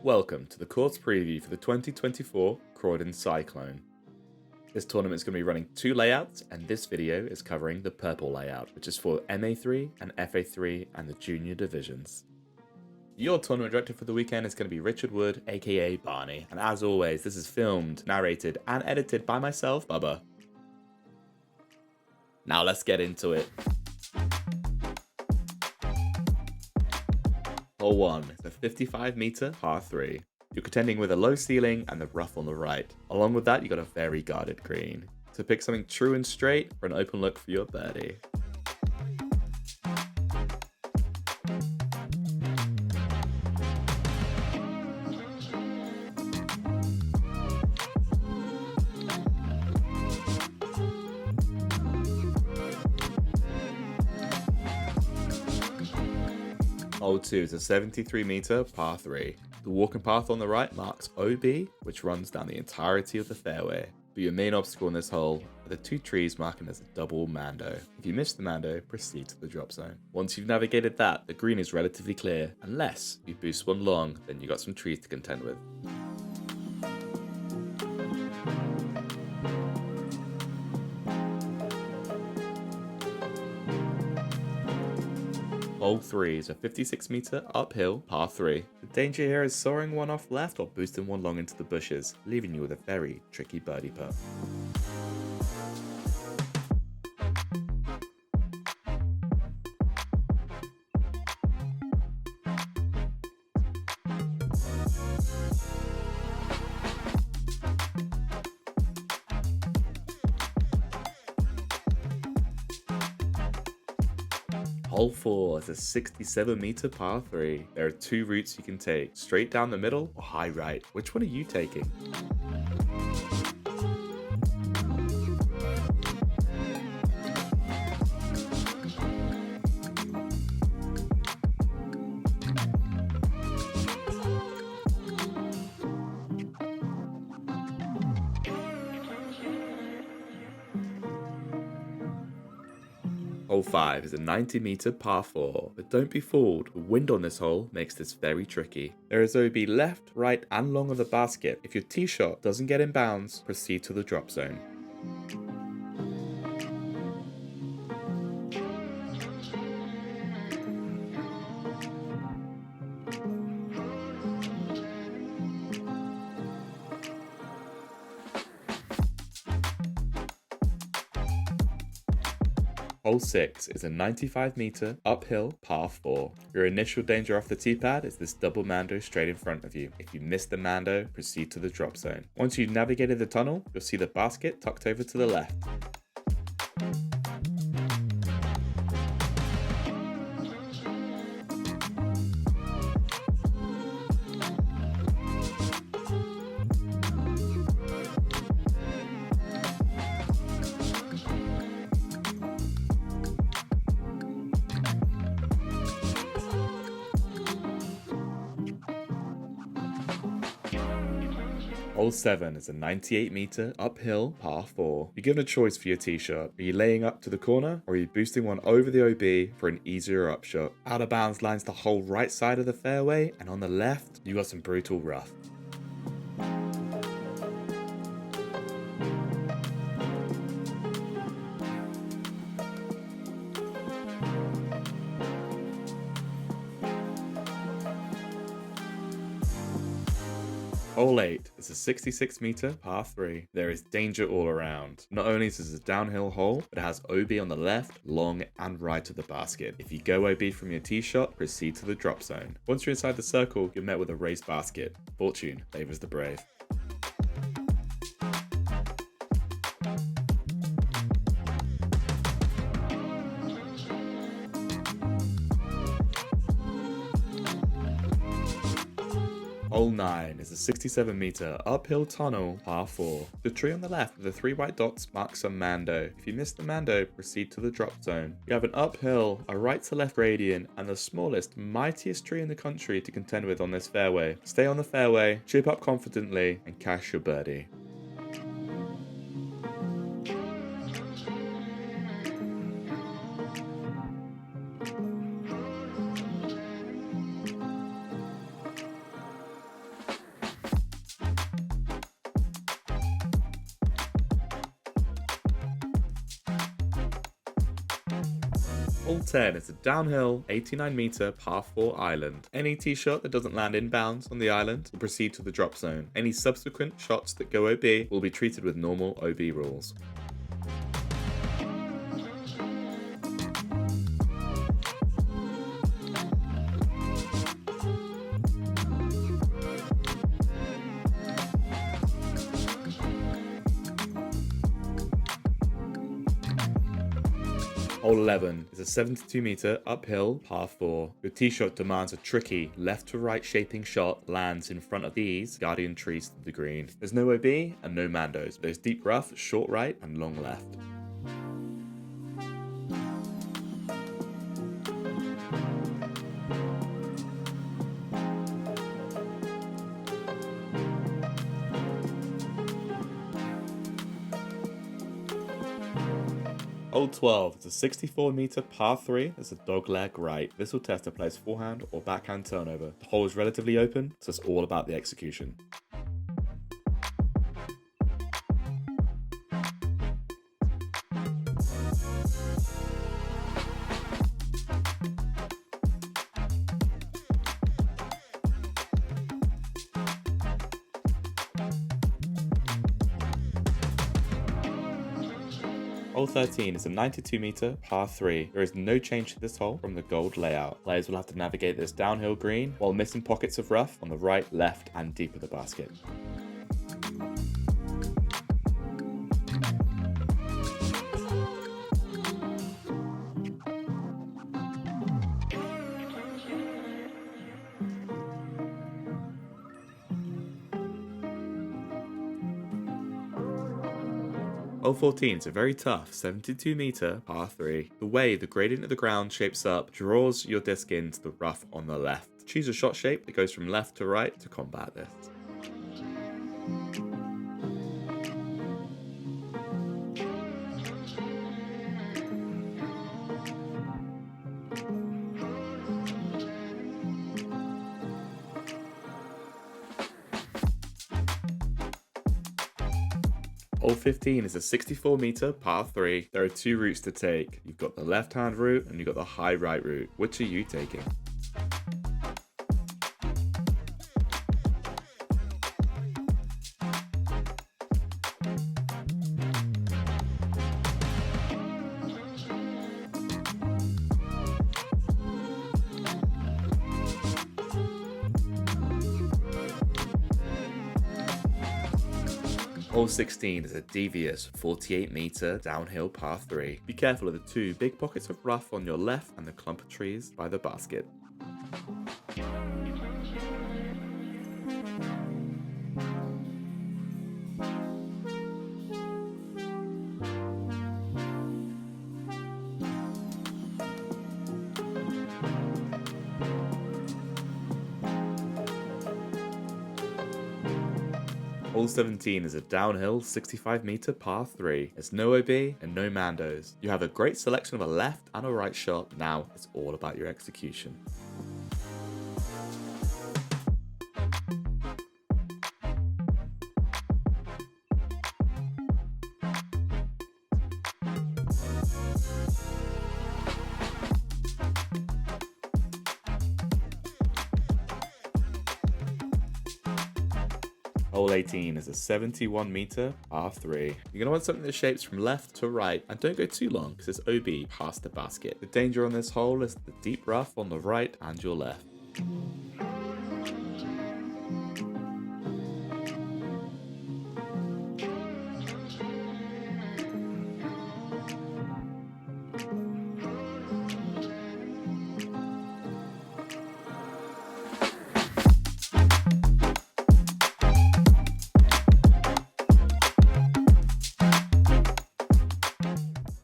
Welcome to the course preview for the 2024 Croydon Cyclone. This tournament is going to be running two layouts, and this video is covering the purple layout, which is for MA3 and FA3 and the Junior Divisions. Your tournament director for the weekend is going to be Richard Wood, aka Barney, and as always, this is filmed, narrated, and edited by myself, Bubba. Now let's get into it. Hole 1 is a 55-meter par 3. You're contending with a low ceiling and the rough on the right. Along with that, you've got a very guarded green. So pick something true and straight for an open look for your birdie. Hole 2 is a 73-meter par 3. The walking path on the right marks OB, which runs down the entirety of the fairway. But your main obstacle in this hole are the two trees marking as a double mando. If you miss the mando, proceed to the drop zone. Once you've navigated that, the green is relatively clear, unless you boost one long, then you got some trees to contend with. Hole 3 is a 56-meter uphill par 3. The danger here is soaring one off left or boosting one long into the bushes, leaving you with a very tricky birdie putt. Hole 4 is a 67-meter par 3. There are two routes you can take, straight down the middle or high right. Which one are you taking? Hole 5 is a 90-meter par 4, but don't be fooled, the wind on this hole makes this very tricky. There is OB left, right and long of the basket. If your tee shot doesn't get in bounds, proceed to the drop zone. Hole 6 is a 95-meter uphill par 4. Your initial danger off the tee pad is this double mando straight in front of you. If you miss the mando, proceed to the drop zone. Once you've navigated the tunnel, you'll see the basket tucked over to the left. Hole 7 is a 98-meter uphill par 4. You're given a choice for your tee shot. Are you laying up to the corner, or are you boosting one over the OB for an easier upshot? Out of bounds lines the whole right side of the fairway, and on the left, you got some brutal rough. Hole 8 is a 66-meter par 3. There is danger all around. Not only is this a downhill hole, but it has OB on the left, long and right of the basket. If you go OB from your tee shot, proceed to the drop zone. Once you're inside the circle, you're met with a raised basket. Fortune favors the brave. Hole 9 is a 67-meter uphill tunnel par 4. The tree on the left with the three white dots marks a mando. If you miss the mando, proceed to the drop zone. You have an uphill, a right to left gradient, and the smallest, mightiest tree in the country to contend with on this fairway. Stay on the fairway, chip up confidently, and cash your birdie. Hole 10 is a downhill 89 meter par 4 island. Any tee shot that doesn't land inbounds on the island will proceed to the drop zone. Any subsequent shots that go OB will be treated with normal OB rules. Hole 11 is a 72 meter uphill par 4. Your tee shot demands a tricky left to right shaping shot lands in front of these guardian trees to the green. There's no OB and no mandos. There's deep rough, short right and long left. Hole 12 is a 64 meter par 3 that's a dogleg right. This will test a player's forehand or backhand turnover. The hole is relatively open, so it's all about the execution. Hole 13 is a 92 meter par 3. There is no change to this hole from the gold layout. Players will have to navigate this downhill green while missing pockets of rough on the right, left and deep of the basket. Hole 14 is a very tough 72 meter par 3. The way the gradient of the ground shapes up draws your disc into the rough on the left. Choose a shot shape that goes from left to right to combat this. Hole 15 is a 64 meter par 3. There are two routes to take. You've got the left hand route and you've got the high right route. Which are you taking? Hole 16 is a devious 48 meter downhill par 3. Be careful of the two big pockets of rough on your left and the clump of trees by the basket. Hole 17 is a downhill 65 meter par 3. There's no OB and no mandos. You have a great selection of a left and a right shot. Now it's all about your execution. Hole 18 is a 71 meter par 3. You're going to want something that shapes from left to right, and don't go too long because it's OB past the basket. The danger on this hole is the deep rough on the right and your left.